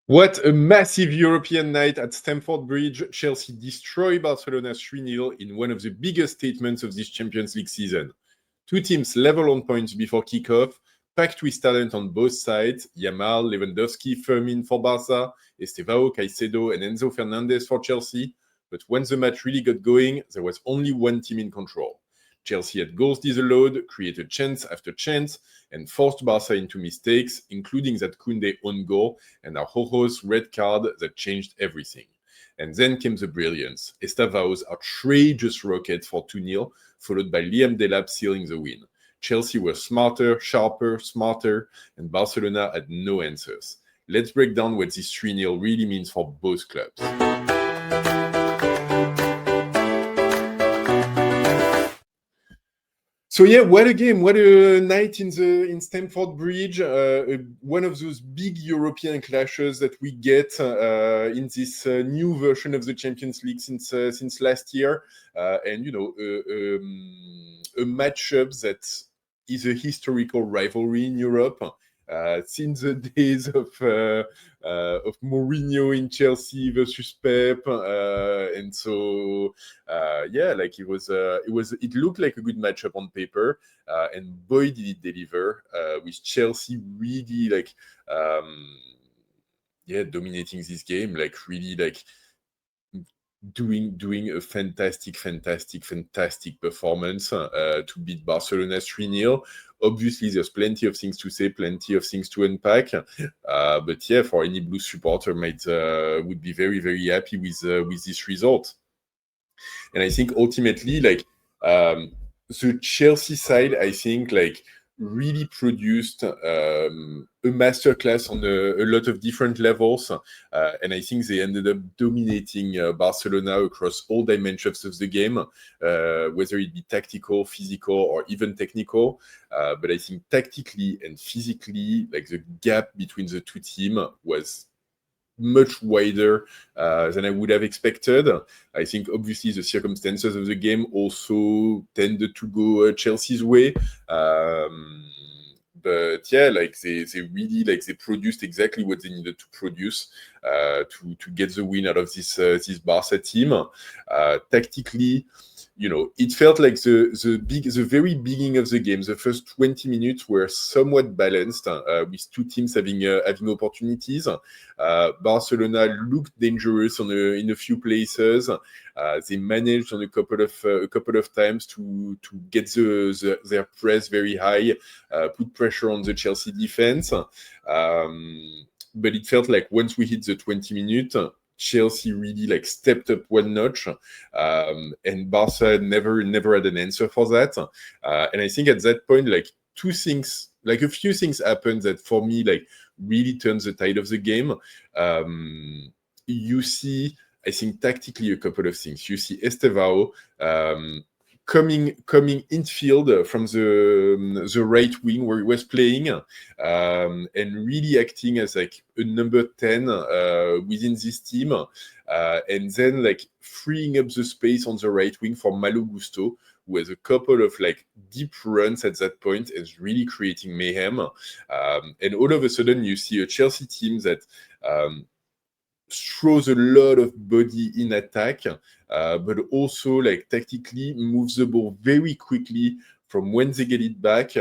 What a massive European night at Stamford Bridge. Chelsea destroy Barcelona 3-0 in one of the biggest statements of this Champions League season. Two teams level on points before kickoff, packed with talent on both sides. Yamal, Lewandowski, Fermin for Barca, Estevao, Caicedo and Enzo Fernandez for Chelsea. But when the match really got going, there was only one team in control. Chelsea had goals disallowed, created chance after chance, and forced Barca into mistakes, including that Koundé own goal and Araujo's red card that changed everything. And then came the brilliance. Estavao's outrageous rocket for 2-0, followed by Liam Delap sealing the win. Chelsea were smarter, sharper, smarter, and Barcelona had no answers. Let's break down what this 3-0 really means for both clubs. So yeah, what a game! What a night in Stamford Bridge. One of those big European clashes that we get in this new version of the Champions League since last year, and a matchup that is a historical rivalry in Europe. Since the days of Mourinho in Chelsea versus Pep, and so it looked like a good matchup on paper, and boy did it deliver, with Chelsea really dominating this game, really doing a fantastic performance to beat Barcelona 3-0. Obviously, there's plenty of things to say, plenty of things to unpack. But yeah, for any Blue supporter, would be very, very happy with this result. And I think ultimately, the Chelsea side, I think, really produced a masterclass on a lot of different levels. And I think they ended up dominating Barcelona across all dimensions of the game, whether it be tactical, physical, or even technical. But I think tactically and physically, the gap between the two teams was much wider than I would have expected. I think obviously the circumstances of the game also tended to go Chelsea's way. But yeah, they really they produced exactly what they needed to produce to get the win out of this Barca team. Tactically, it felt like the very beginning of the game, the first 20 minutes were somewhat balanced, with two teams having opportunities. Barcelona looked dangerous in a few places. They managed on a couple of times to get their press very high, put pressure on the Chelsea defense. But it felt like once we hit the 20 minutes, Chelsea really stepped up one notch, and Barca never had an answer for that. And I think at that point, a few things happened that for me really turned the tide of the game. You see, I think tactically a couple of things. You see Estevao coming infield from the right wing where he was playing, and really acting as a number 10 within this team, and then freeing up the space on the right wing for Malo Gusto, who has a couple of deep runs at that point and is really creating mayhem. And all of a sudden you see a Chelsea team that throws a lot of body in attack, but also tactically moves the ball very quickly from when they get it back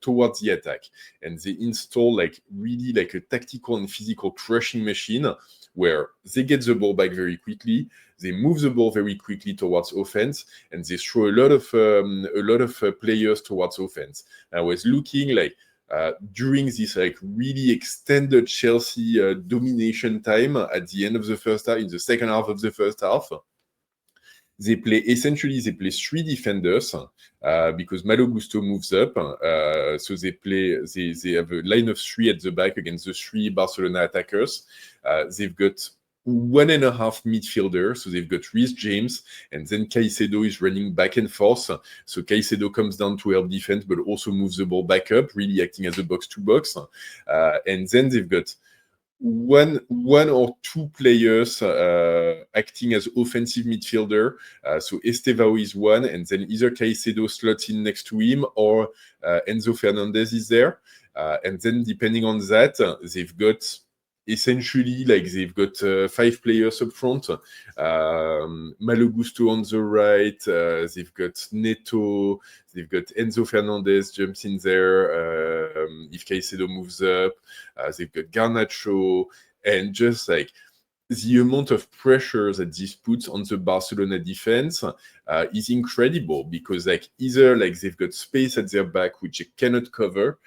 towards the attack. And they install really a tactical and physical crushing machine where they get the ball back very quickly, they move the ball very quickly towards offense, and they throw a lot of players towards offense. I was looking during this really extended Chelsea domination time at the end of the first half, in the second half of the first half, they play three defenders because Malo Gusto moves up. So they have a line of three at the back against the three Barcelona attackers. They've got 1.5 midfielders, so they've got Reece James, and then Caicedo is running back and forth. So Caicedo comes down to help defense, but also moves the ball back up, really acting as a box-to-box. And then they've got one or two players acting as offensive midfielder. So Estevao is one, and then either Caicedo slots in next to him or Enzo Fernandez is there. And then depending on that, they've got essentially, like they've got 5 players up front. Malo Gusto on the right. They've got Neto. They've got Enzo Fernandez jumps in there if Caicedo moves up. They've got Garnacho, and just like the amount of pressure that this puts on the Barcelona defense is incredible, because like either like they've got space at their back which they cannot cover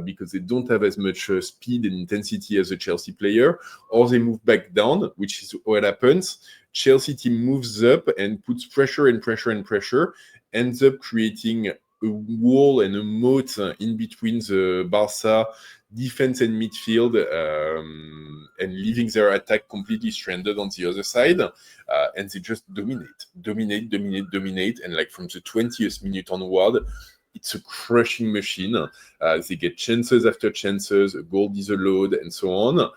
because they don't have as much speed and intensity as a Chelsea player, or they move back down, which is what happens. Chelsea team moves up and puts pressure and pressure and pressure, ends up creating a wall and a moat in between the Barca defense and midfield, and leaving their attack completely stranded on the other side, and they just dominate, and like from the 20th minute onward, it's a crushing machine. They get chances after chances, a goal disallowed, and so on,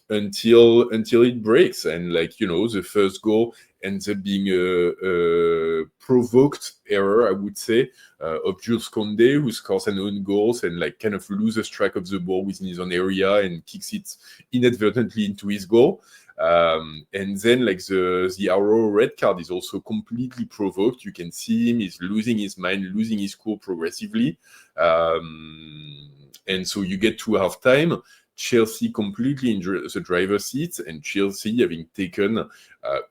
until it breaks, and like the first goal ends up being a provoked error, I would say, of Jules Koundé, who scores an own goal and like kind of loses track of the ball within his own area and kicks it inadvertently into his goal. And then like the Arrow red card is also completely provoked. You can see him, he's losing his mind, losing his cool progressively. And so you get to halftime, Chelsea completely in the driver's seat, and Chelsea having taken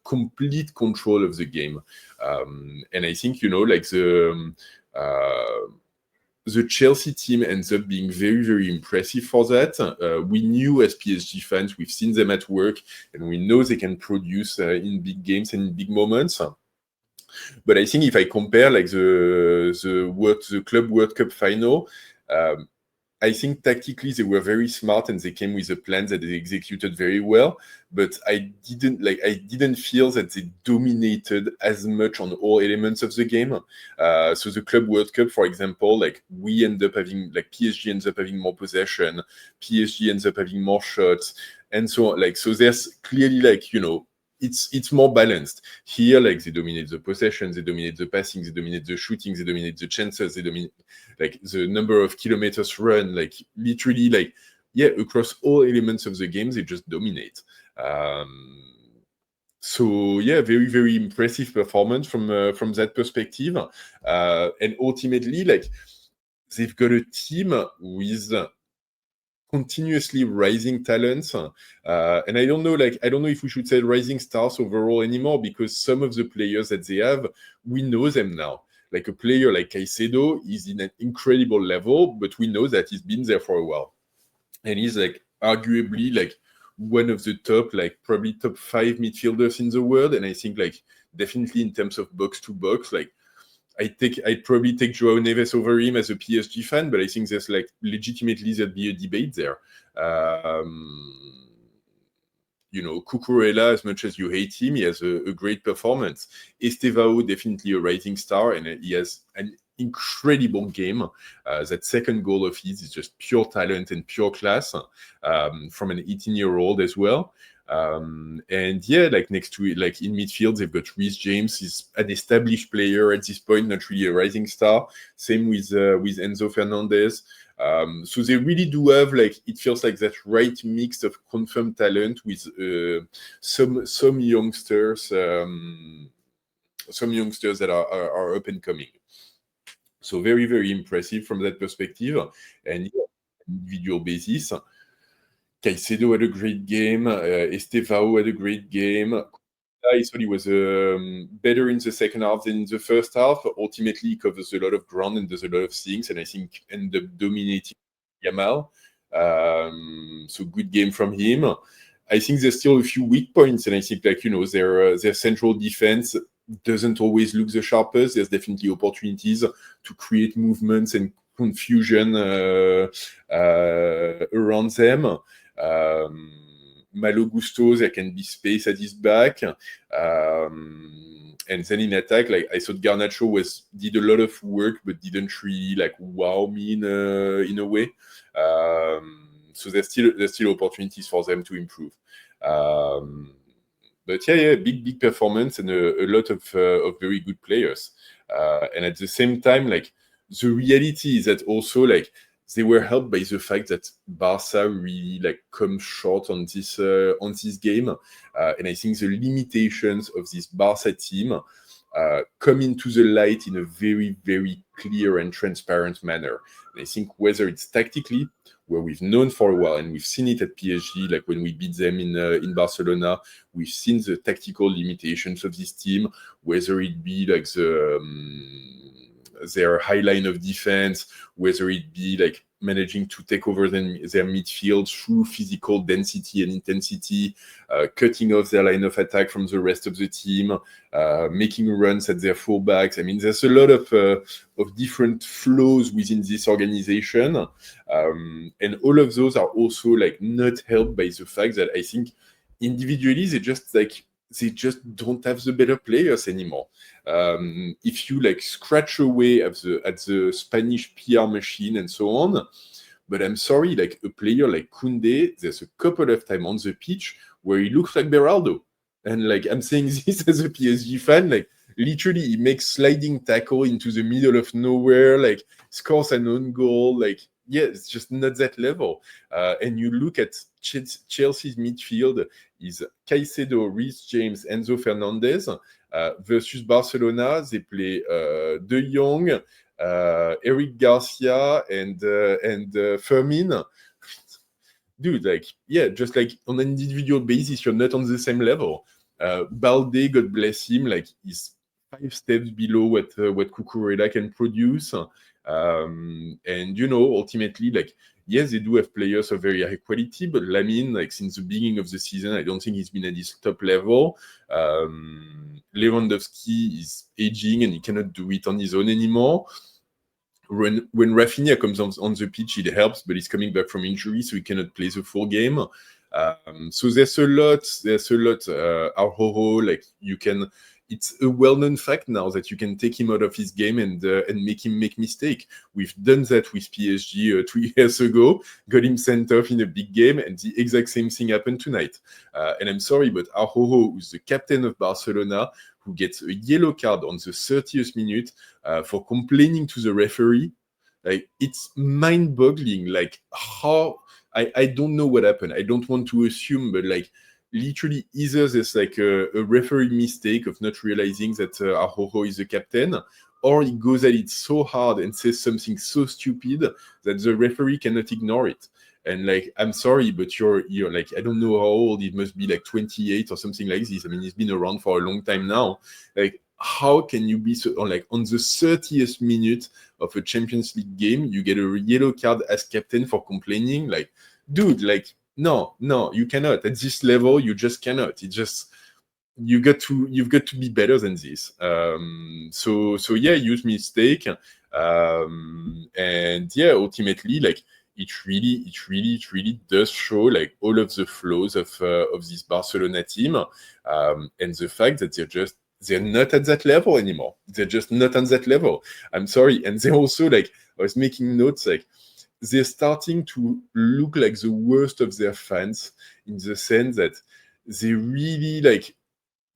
complete control of the game. And I think, like the Chelsea team ends up being very, very impressive for that. We knew as PSG fans, we've seen them at work, and we know they can produce in big games and in big moments. But I think if I compare like the Club World Cup final, I think tactically they were very smart and they came with a plan that they executed very well. But I didn't feel that they dominated as much on all elements of the game. So the Club World Cup, for example, like we end up having like PSG ends up having more possession, PSG ends up having more shots, and so on. Like so, there's clearly like it's more balanced. Here, like they dominate the possession, they dominate the passing, they dominate the shooting, they dominate the chances, they dominate like the number of kilometers run, like literally like across all elements of the game, they just dominate. So very, very impressive performance from that perspective. And ultimately, like they've got a team with continuously rising talents, and I don't know if we should say rising stars overall anymore, because some of the players that they have, we know them now. Like a player like Caicedo is in an incredible level, but we know that he's been there for a while, and he's like arguably like one of the top, like probably top 5 midfielders in the world. And I think like definitely in terms of box to box, like I'd probably take Joao Neves over him as a PSG fan, but I think there's like legitimately there'd be a debate there. Cucurella, as much as you hate him, he has a great performance. Estevao, definitely a rising star, and he has an incredible game. That second goal of his is just pure talent and pure class, from an 18-year-old as well. And like next to it, like in midfield, they've got Reece James. He's an established player at this point, not really a rising star. Same with Enzo Fernandez. So they really do have, like, it feels like that right mix of confirmed talent with some youngsters, that are up and coming. So very, very impressive from that perspective. And individual basis, Caicedo had a great game. Estevao had a great game. I thought he was better in the second half than in the first half. Ultimately, he covers a lot of ground and does a lot of things, and I think ended up dominating Yamal. So good game from him. I think there's still a few weak points, and I think their central defense doesn't always look the sharpest. There's definitely opportunities to create movements and confusion around them. Malo Gusto, there can be space at his back. And then in attack, like I thought Garnacho did a lot of work, but didn't really like wow me in a way. So there's still opportunities for them to improve. But big performance and a lot of very good players. And at the same time, like the reality is that also like they were helped by the fact that Barca really like come short on this game, and I think the limitations of this Barca team come into the light in a very, very clear and transparent manner. And I think whether it's tactically, where we've known for a while, and we've seen it at PSG, like when we beat them in Barcelona, we've seen the tactical limitations of this team, whether it be like their high line of defense, whether it be like managing to take over their midfield through physical density and intensity, cutting off their line of attack from the rest of the team, making runs at their fullbacks. I mean, there's a lot of different flows within this organization, and all of those are also like not helped by the fact that I think individually they just don't have the better players anymore. If you like scratch away at the Spanish PR machine and so on, but I'm sorry, like a player like Koundé, there's a couple of times on the pitch where he looks like Beraldo, and like I'm saying this as a PSG fan, like literally he makes sliding tackle into the middle of nowhere, like scores an own goal, like yeah, it's just not that level. And you look at Chelsea's midfield is Caicedo, Reece James, Enzo Fernandez, versus Barcelona. They play De Jong, Eric Garcia, and Fermin. Dude, like, yeah, just like on an individual basis, you're not on the same level. Balde, God bless him, like he's 5 steps below what Cucurella can produce. And you know, ultimately, like, yes, they do have players of very high quality, but Lamine, like since the beginning of the season, I don't think he's been at his top level. Lewandowski is aging and he cannot do it on his own anymore. When Rafinha comes on the pitch, it helps, but he's coming back from injury, so he cannot play the full game. So there's a lot. Araujo, like you can. It's a well-known fact now that you can take him out of his game and make him make mistake. We've done that with PSG 3 years ago, got him sent off in a big game, and the exact same thing happened tonight. And I'm sorry, but Araujo, who's the captain of Barcelona, who gets a yellow card on the 30th minute for complaining to the referee, like it's mind-boggling. Like how I don't know what happened. I don't want to assume, but like literally either there's like a referee mistake of not realizing that Araujo is the captain, or he goes at it so hard and says something so stupid that the referee cannot ignore it. And like, I'm sorry, but you're like, I don't know how old, it must be like 28 or something like this. I mean, he's been around for a long time now. Like, how can you be so, like, on the 30th minute of a Champions League game, you get a yellow card as captain for complaining? Like, dude, like, no, you cannot. At this level, you just cannot. It just, you've got to be better than this. So yeah, huge mistake. And yeah, ultimately, like, it really does show like all of the flaws of this Barcelona team, and the fact that they're not at that level anymore. They're just not on that level. I'm sorry. And they're also like, I was making notes, like they're starting to look like the worst of their fans, in the sense that they really like,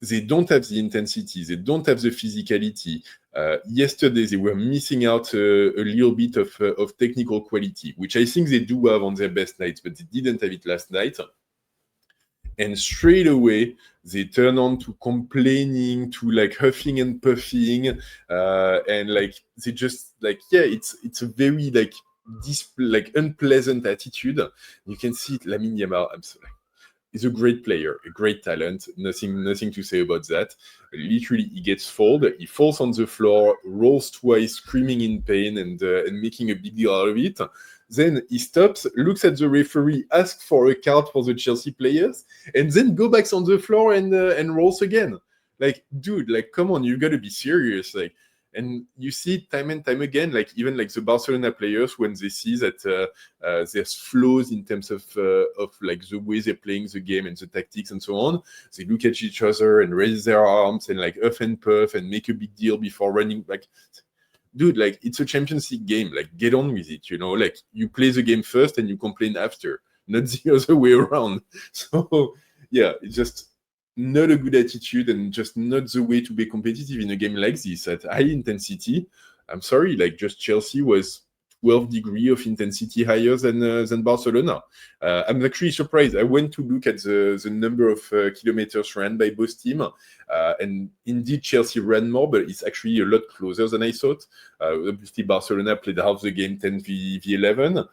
they don't have the intensity, they don't have the physicality. Yesterday, they were missing out a little bit of technical quality, which I think they do have on their best nights, but they didn't have it last night. And straight away, they turn on to complaining, to like huffing and puffing, and like they just like, yeah, it's a very like unpleasant attitude. You can see it. Lamine Yamal, I'm sorry, he's a great player, a great talent. Nothing to say about that. Literally, he gets fouled. He falls on the floor, rolls twice, screaming in pain, and making a big deal out of it. Then he stops, looks at the referee, asks for a card for the Chelsea players, and then go back on the floor and rolls again. Like, dude, like, come on, you gotta be serious. Like, and you see it time and time again, like even like the Barcelona players, when they see that there's flaws in terms of like the way they're playing the game and the tactics and so on, they look at each other and raise their arms and like huff and puff and make a big deal before running back. Dude, like, it's a Champions League game. Like, get on with it, you know? Like, you play the game first and you complain after, not the other way around. So, yeah, it's just not a good attitude and just not the way to be competitive in a game like this at high intensity. I'm sorry, like, just Chelsea was 12 degrees of intensity higher than Barcelona. I'm actually surprised. I went to look at the number of kilometers ran by both teams, and indeed Chelsea ran more, but it's actually a lot closer than I thought. Obviously, Barcelona played half the game 10v11.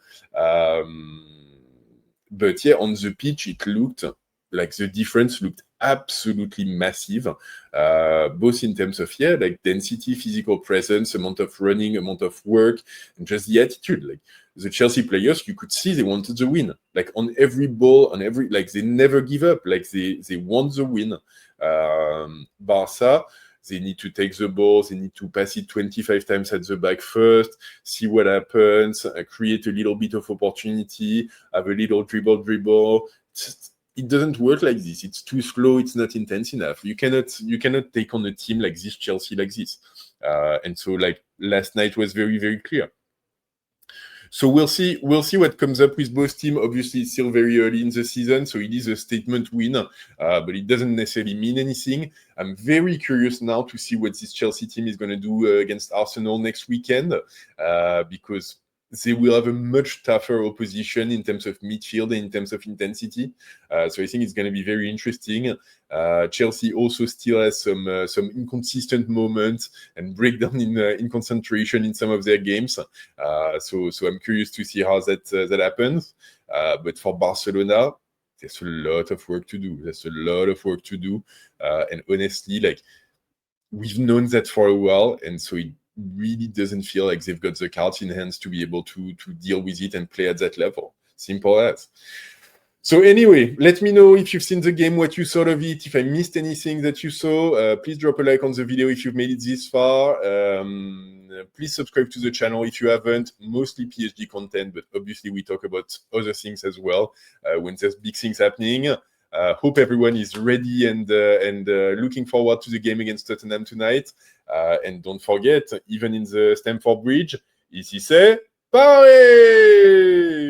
But yeah, on the pitch, it looked like the difference looked absolutely massive, both in terms of like density, physical presence, amount of running, amount of work, and just the attitude. Like the Chelsea players, you could see they wanted the win. Like on every ball, on every like they never give up. Like they want the win. Barca, they need to take the ball, they need to pass it 25 times at the back first, see what happens, create a little bit of opportunity, have a little dribble. It doesn't work like this. It's too slow. It's not intense enough. You cannot take on a team like this, Chelsea like this. And so like last night was very, very clear. So we'll see what comes up with both teams. Obviously, it's still very early in the season, so it is a statement win, but it doesn't necessarily mean anything. I'm very curious now to see what this Chelsea team is going to do against Arsenal next weekend, because they will have a much tougher opposition in terms of midfield and in terms of intensity. So I think it's going to be very interesting. Chelsea also still has some inconsistent moments and breakdown in concentration in some of their games. So I'm curious to see how that happens. But for Barcelona, there's a lot of work to do. And honestly, like we've known that for a while, and so it really doesn't feel like they've got the cards in hands to be able to deal with it and play at that level. Simple as. So anyway, let me know if you've seen the game, what you thought of it. If I missed anything that you saw, please drop a like on the video if you've made it this far. Please subscribe to the channel if you haven't. Mostly PSG content, but obviously we talk about other things as well when there's big things happening. Hope everyone is ready and looking forward to the game against Tottenham tonight. And don't forget, even in the Stamford Bridge, ici c'est Paris!